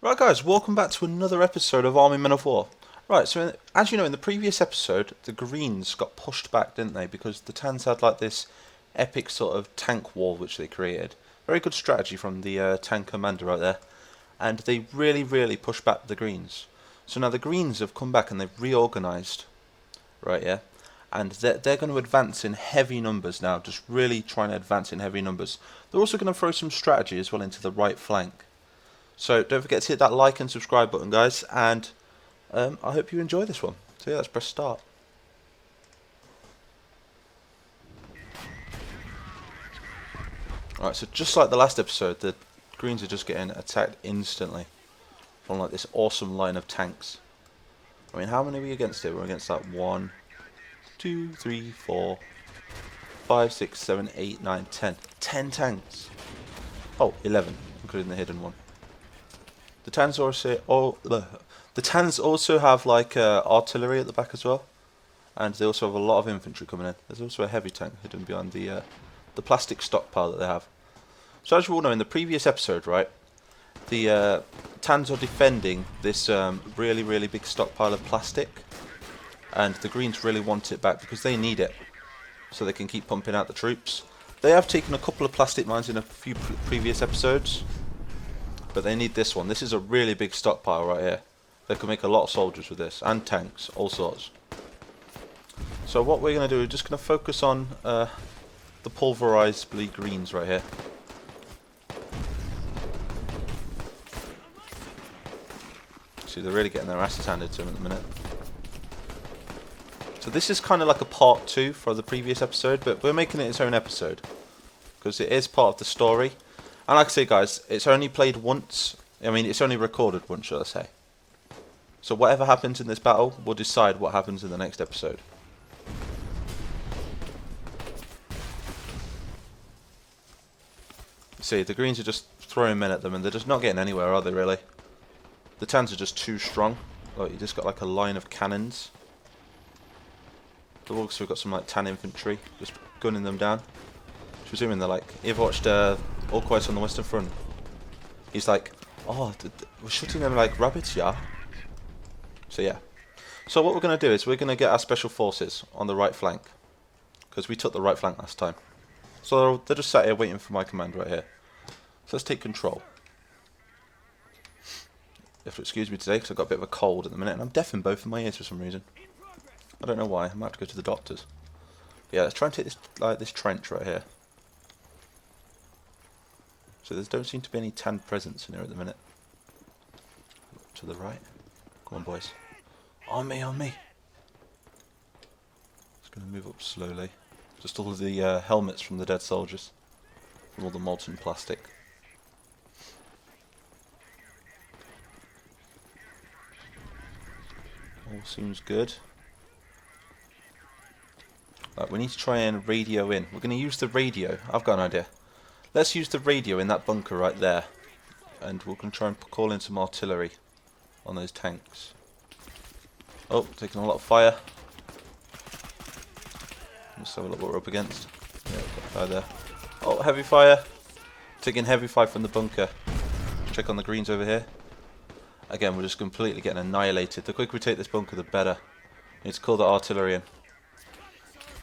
Right guys, welcome back to another episode of Army Men of War. Right, so as you know, in the previous episode, the Greens got pushed back, didn't they? Because the Tans had like this epic sort of tank wall which they created. Very good strategy from the tank commander right there. And they really pushed back the Greens. So now the Greens have come back and they've reorganised, right, yeah? And they're going to advance in heavy numbers now, just really trying to advance in heavy numbers. They're also going to throw some strategy as well into the right flank. So don't forget to hit that like and subscribe button, guys, and I hope you enjoy this one. So yeah, let's press start. Alright, so just like the last episode, the Greens are just getting attacked instantly from like this awesome line of tanks. I mean, how many are we against here? We're against like 1, 2, 3, 4, 5, 6, 7, 8, 9, 10. 10 tanks. Oh, 11, including the hidden one. The Tans also have like artillery at the back as well, and they also have a lot of infantry coming in. There's also a heavy tank hidden behind the plastic stockpile that they have. So as you all know, in the previous episode, right, the Tans are defending this really big stockpile of plastic, and the Greens really want it back because they need it, so they can keep pumping out the troops. They have taken a couple of plastic mines in a few previous episodes, but they need this one. This is a really big stockpile right here. They can make a lot of soldiers with this, and tanks, all sorts. So what we're going to do, we're just going to focus on the pulverized bleed greens right here. See, they're really getting their asses handed to them at the minute. So this is kind of like a part 2 for the previous episode, but we're making it its own episode, because it is part of the story. And like I say, guys, it's only played once. I mean, it's only recorded once, shall I say. So whatever happens in this battle will decide what happens in the next episode. See, the Greens are just throwing men at them, and they're just not getting anywhere, are they, really? The Tans are just too strong. Like, you just got like a line of cannons. They've also got some like Tan infantry, just gunning them down. Presuming they're like, you've watched All Quiet on the Western Front. He's like, oh, we're shooting them like rabbits, yeah? So yeah. So what we're going to do is we're going to get our special forces on the right flank, because we took the right flank last time. So they're just sat here waiting for my command right here. So let's take control. You have to excuse me today because I've got a bit of a cold at the minute, and I'm deaf in both of my ears for some reason. I don't know why. I might have to go to the doctors. But yeah, let's try and take this trench right here. So there don't seem to be any Tan presence in here at the minute. To the right. Come on, boys. On me, on me. Just going to move up slowly. Just all of the helmets from the dead soldiers. From all the molten plastic. All seems good. Right, we need to try and radio in. We're going to use the radio. I've got an idea. Let's use the radio in that bunker right there, and we're going to try and call in some artillery on those tanks. Oh, taking a lot of fire. Let's have a look what we're up against. Yeah, we've got fire there. Oh, heavy fire. Taking heavy fire from the bunker. Check on the Greens over here. Again, we're just completely getting annihilated. The quicker we take this bunker, the better. We need to call the artillery in.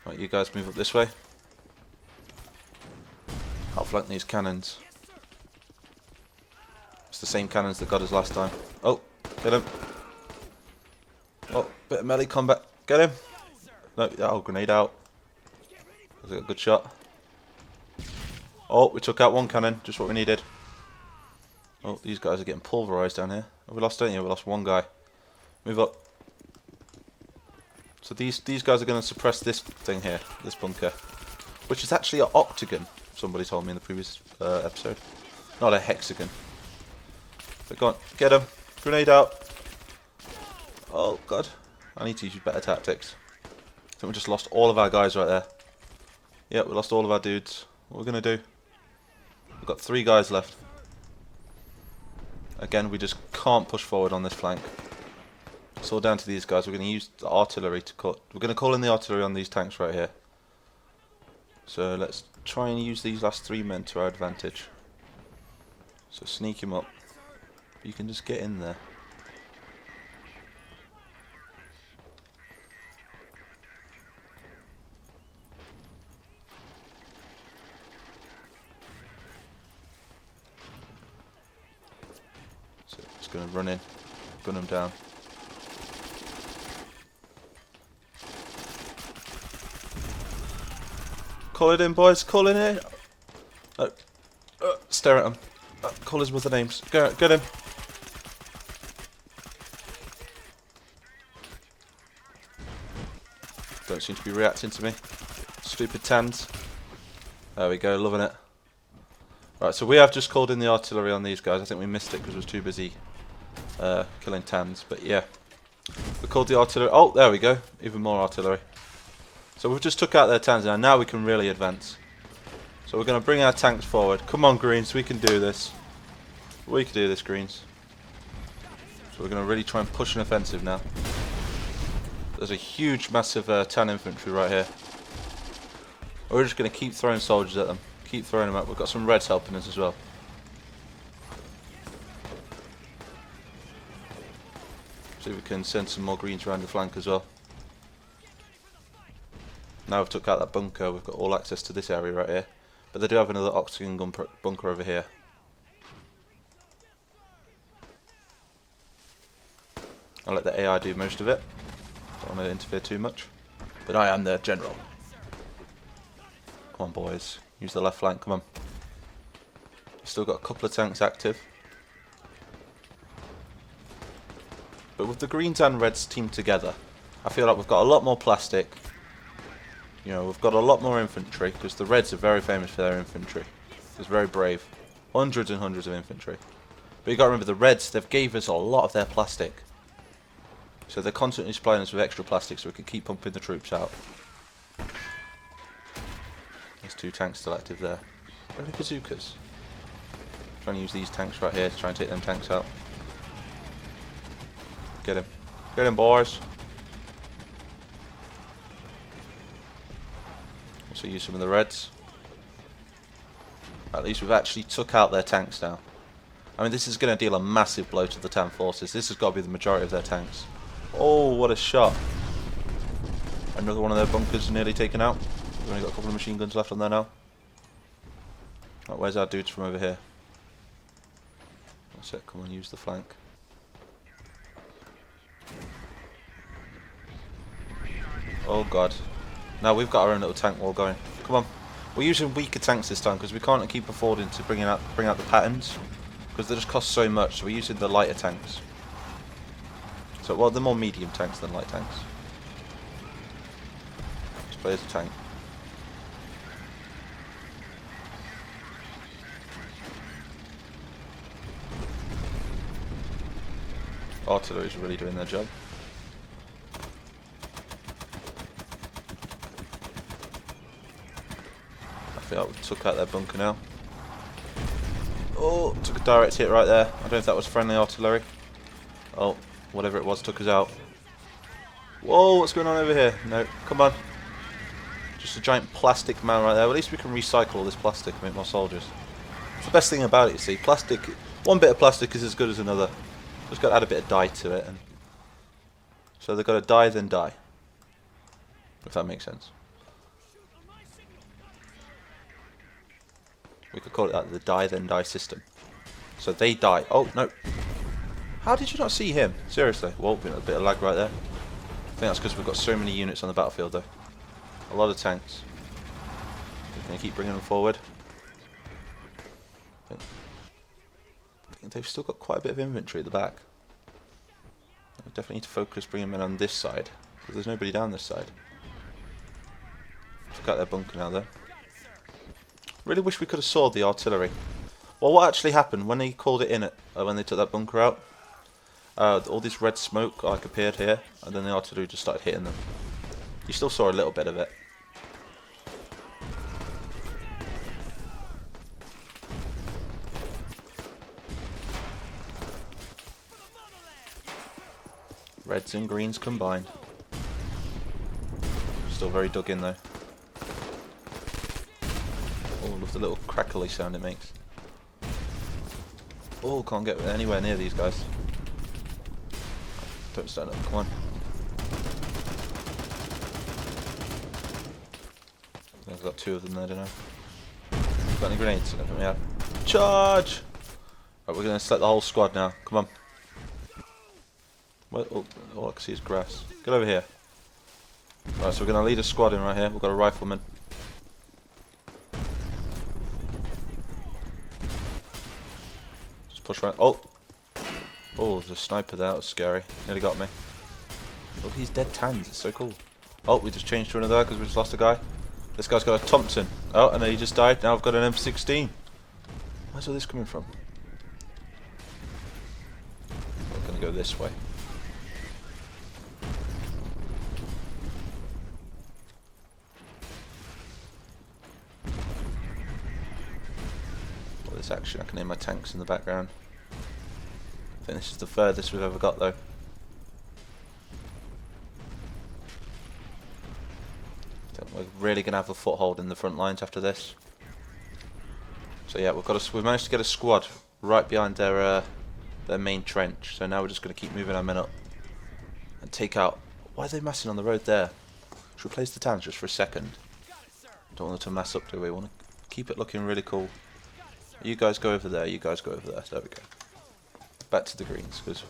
Right, you guys move up this way. Outflank these cannons. It's the same cannons that got us last time. Oh, get him. Oh, bit of melee combat. Get him. No, oh, grenade out. Was it a good shot? Oh, we took out one cannon. Just what we needed. Oh, these guys are getting pulverized down here. Oh, we lost, don't you? We lost one guy. Move up. So these guys are going to suppress this thing here, this bunker, which is actually an octagon. Somebody told me in the previous episode, not a hexagon. But go on, get him! Grenade out! Oh god, I need to use better tactics. I think we just lost all of our guys right there. Yeah, we lost all of our dudes. What are we gonna do? We've got 3 guys left. Again, we just can't push forward on this flank. It's all down to these guys. We're going to use the artillery to call. We're going to call in the artillery on these tanks right here. So let's try and use these last 3 men to our advantage. So sneak him up. You can just get in there. So it's going to run in, gun them down. Call it in, boys. Call it in. No. Stare at him. Call his mother names. Get him. Don't seem to be reacting to me. Stupid tans. There we go, loving it. Right, so we have just called in the artillery on these guys. I think we missed it because we was too busy killing tans. But yeah, we called the artillery. Oh, there we go. Even more artillery. So we've just took out their tans now. Now we can really advance. So we're going to bring our tanks forward. Come on, Greens, we can do this. We can do this, Greens. So we're going to really try and push an offensive now. There's a huge, massive tan infantry right here. We're just going to keep throwing soldiers at them. Keep throwing them up. We've got some Reds helping us as well. See if we can send some more Greens around the flank as well. Now we've took out that bunker, we've got all access to this area right here. But they do have another oxygen bunker over here. I'll let the AI do most of it. Don't want to interfere too much. But I am their general. Come on, boys. Use the left flank, come on. Still got a couple of tanks active. But with the Greens and Reds teamed together, I feel like we've got a lot more plastic. You know, we've got a lot more infantry, because the Reds are very famous for their infantry. It's very brave. Hundreds and hundreds of infantry. But you got to remember, the Reds, they've gave us a lot of their plastic. So they're constantly supplying us with extra plastic so we can keep pumping the troops out. There's 2 tanks still active there. Where are the bazookas? Trying to use these tanks right here to try and take them tanks out. Get him. Get him, boys. Also use some of the Reds. At least we've actually took out their tanks now. I mean, this is going to deal a massive blow to the Tan forces. This has got to be the majority of their tanks. Oh, what a shot. Another one of their bunkers nearly taken out. We've only got a couple of machine guns left on there now. Right, where's our dudes from over here? That's it, come on, use the flank. Oh god. Now we've got our own little tank wall going. Come on. We're using weaker tanks this time because we can't keep affording to bring out the patterns. Because they just cost so much, so we're using the lighter tanks. So, well, they're more medium tanks than light tanks. Let's play as a tank. Artillery's really doing their job. I feel like we took out their bunker now. Oh, took a direct hit right there. I don't know if that was friendly artillery. Oh, whatever it was took us out. Whoa, what's going on over here? No, come on. Just a giant plastic man right there. Well, at least we can recycle all this plastic and make more soldiers. It's the best thing about it, you see. Plastic, one bit of plastic is as good as another. Just got to add a bit of dye to it. And so they've got to die, then die. If that makes sense. We could call it that, the die then die system. So they die. Oh, no. How did you not see him? Seriously. Whoa, a bit of lag right there. I think that's because we've got so many units on the battlefield though. A lot of tanks. We're going to keep bringing them forward. I think they've still got quite a bit of infantry at the back. We definitely need to focus bringing them in on this side. Because there's nobody down this side. Took out their bunker now though. Really wish we could have sawed the artillery. Well, what actually happened when they called it in, when they took that bunker out? All this red smoke like appeared here, and then the artillery just started hitting them. You still saw a little bit of it. Reds and greens combined. Still very dug in though. Oh, look at the little crackly sound it makes. Oh, can't get anywhere near these guys. Don't stand up, come on. I've got 2 of them there, don't I? Got any grenades? I don't think we have. Charge! Right, we're going to select the whole squad now. Come on. Well, all I can see is grass. Get over here. Right, so we're going to lead a squad in right here. We've got a rifleman. Just push around. Oh! Oh, there's a sniper there. That was scary. Nearly got me. Look, he's dead tans. It's so cool. Oh, we just changed to another because we just lost a guy. This guy's got a Thompson. Oh, and then he just died. Now I've got an M16. Where's all this coming from? We're going to go this way. All this action, I can hear my tanks in the background. I think this is the furthest we've ever got though. We're really going to have a foothold in the front lines after this. So yeah, we've managed to get a squad right behind their main trench. So now we're just going to keep moving our men up and take out. Why are they massing on the road there? Should we place the tanks just for a second? Don't want them to mass up, do we? Want to keep it looking really cool. You guys go over there. You guys go over there. There we go. Back to the greens because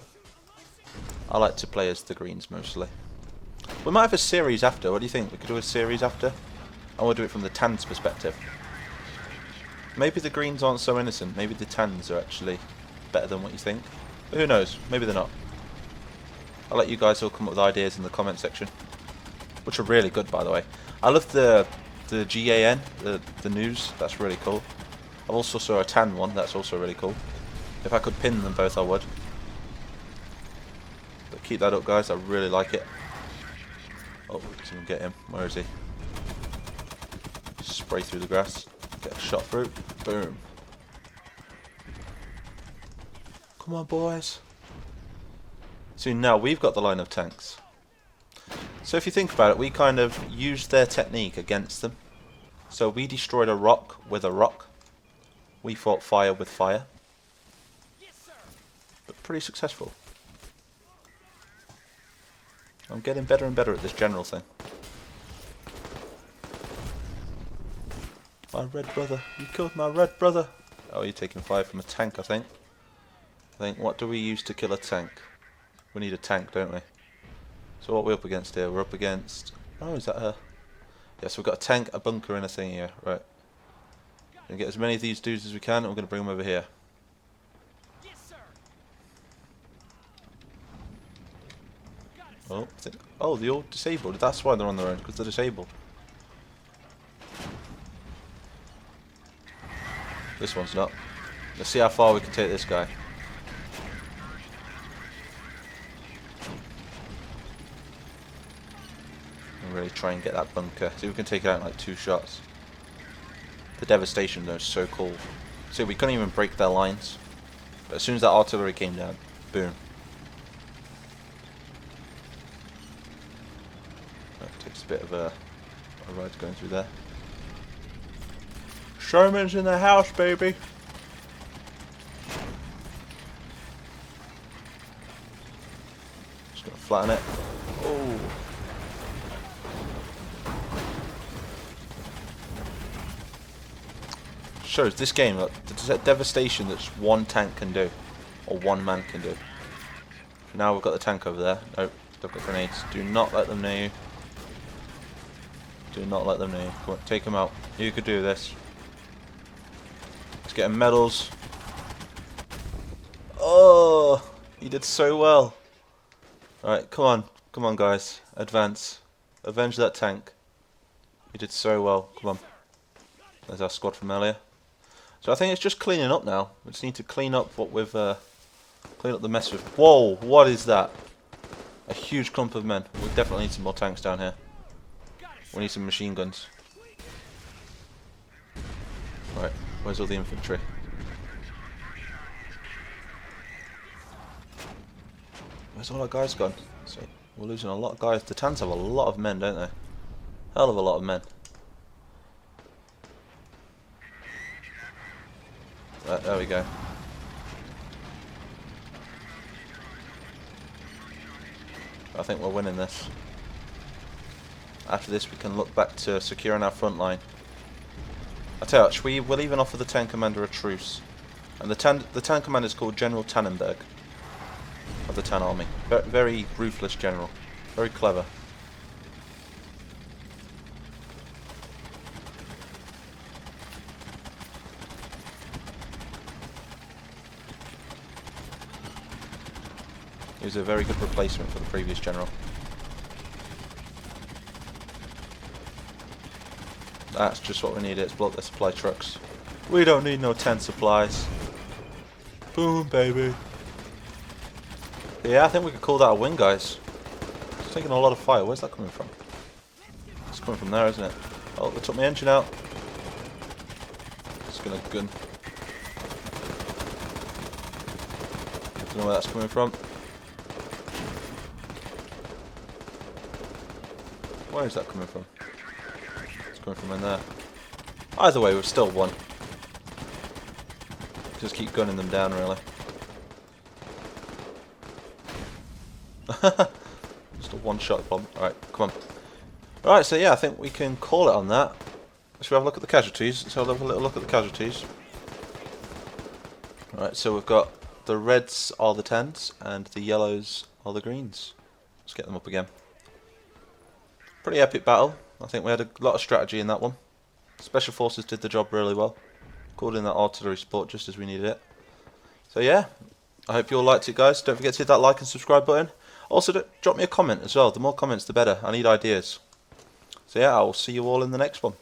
I like to play as the greens mostly. We might have a series after. What do you think? We could do a series after? And we'll do it from the tans perspective. Maybe the greens aren't so innocent. Maybe the tans are actually better than what you think. But who knows? Maybe they're not. I'll let you guys all come up with ideas in the comment section. Which are really good, by the way. I love the GAN, the news. That's really cool. I've also saw a tan one. That's also really cool. If I could pin them both, I would. But keep that up, guys. I really like it. Oh, we can get him. Where is he? Spray through the grass. Get a shot through. Boom. Come on, boys. So now we've got the line of tanks. So if you think about it, we kind of used their technique against them. So we destroyed a rock with a rock. We fought fire with fire. But pretty successful. I'm getting better and better at this general thing. My red brother. You killed my red brother. Oh, you're taking fire from a tank, I think. What do we use to kill a tank? We need a tank, don't we? So what are we up against here? We're up against... Oh, is that a... Yes, we've got a tank, a bunker and a thing here. Right. We're going to get as many of these dudes as we can and we're going to bring them over here. Oh, they're all disabled. That's why they're on their own, because they're disabled. This one's not. Let's see how far we can take this guy. And really try and get that bunker. See if we can take it out in like 2 shots. The devastation though is so cool. See, we couldn't even break their lines. But as soon as that artillery came down, boom. Takes a bit of a ride going through there. Sherman's in the house, baby. Just gonna flatten it. Oh. Shows this game, look, the devastation that one tank can do, or one man can do. Now we've got the tank over there. Nope, they've got grenades. Do not let them near you. Do not let them near you. Come on, take them out. You could do this. Let's get him medals. Oh, he did so well. Alright, come on guys, advance. Avenge that tank. You did so well, come on. There's our squad from earlier. So I think it's just cleaning up now. We just need to clean up what we've, clean up the mess with. Whoa, what is that? A huge clump of men. We definitely need some more tanks down here. We need some machine guns. Right, where's all the infantry? Where's all our guys gone? So we're losing a lot of guys. The Tans have a lot of men, don't they? Hell of a lot of men. Right, there we go. I think we're winning this. After this, we can look back to securing our front line. I tell you what, we'll even offer the tank commander a truce. And the tank commander is called General Tannenberg of the Tan Army. Very ruthless general. Very clever. He was a very good replacement for the previous general. That's just what we need. It's blow up the supply trucks. We don't need no 10 supplies. Boom, baby. Yeah, I think we could call that a win, guys. It's taking a lot of fire. Where's that coming from? It's coming from there, isn't it? Oh, they took my engine out. It's gonna gun. Don't know where that's coming from. Where is that coming from? It's coming from in there. Either way, we've still won. Just keep gunning them down, really. Just a one-shot bomb. Alright, come on. Alright, so yeah, I think we can call it on that. Should we have a look at the casualties? Let's have a little look at the casualties. Alright, so we've got the reds are the 10s and the yellows are the greens. Let's get them up again. Pretty epic battle. I think we had a lot of strategy in that one. Special Forces did the job really well. Called in that artillery support just as we needed it. So yeah, I hope you all liked it, guys. Don't forget to hit that like and subscribe button. Also, drop me a comment as well. The more comments, the better. I need ideas. So yeah, I will see you all in the next one.